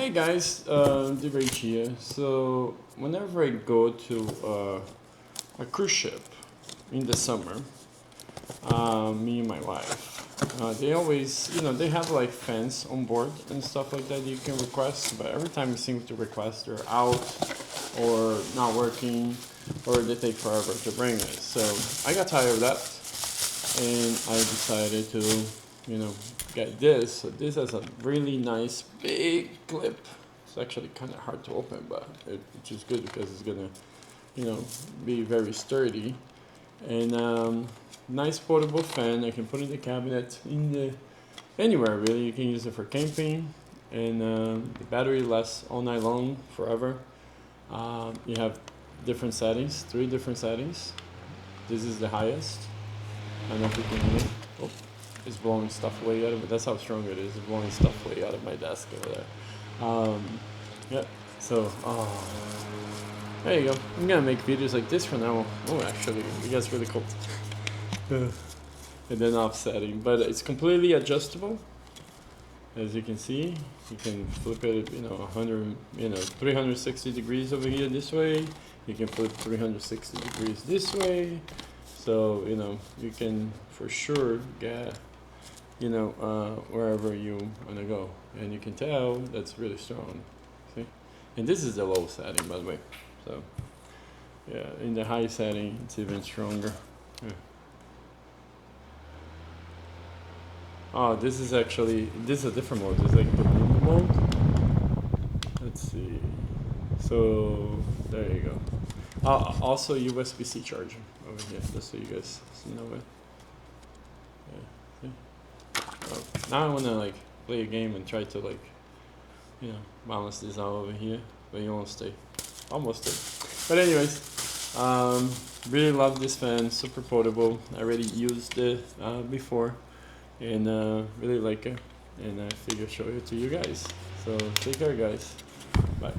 Hey guys, Rich here. So whenever I go to a cruise ship in the summer, me and my wife, they always, they have like fans on board and stuff like that you can request. But every time you seem to request, they're out or not working, or they take forever to bring it. So I got tired of that, and I decided to, get this. So this has a really nice big clip. It's actually kind of hard to open, but which is good because it's gonna, be very sturdy. And nice portable fan. I can put in the cabinet anywhere really. You can use it for camping, and the battery lasts all night long, forever. You have different settings, 3 different settings. This is the highest. I don't know if you can hear it. Oh, it's blowing stuff away out of it. That's how strong it is. It's blowing stuff away out of my desk over there. Yeah, so, there you go. I'm gonna make videos like this from now on. Oh, actually, it gets really cool. And then offsetting, but it's completely adjustable. As you can see, you can flip it, 360 degrees over here this way. You can flip 360 degrees this way. So, you can for sure get, wherever you want to go. And you can tell that's really strong. See? And this is the low setting, by the way. So, yeah, in the high setting, it's even stronger. Yeah. Oh, this is a different mode. It's like the boom mode. Let's see. So, there you go. Also, USB-C charger over here, just so you guys know it. Yeah, see? Oh, now I want to play a game and try to balance this out over here, but you won't stay. Almost did. But anyways, really love this fan, super portable. I already used it before, and really like it, and I figured show it to you guys. So take care, guys. Bye.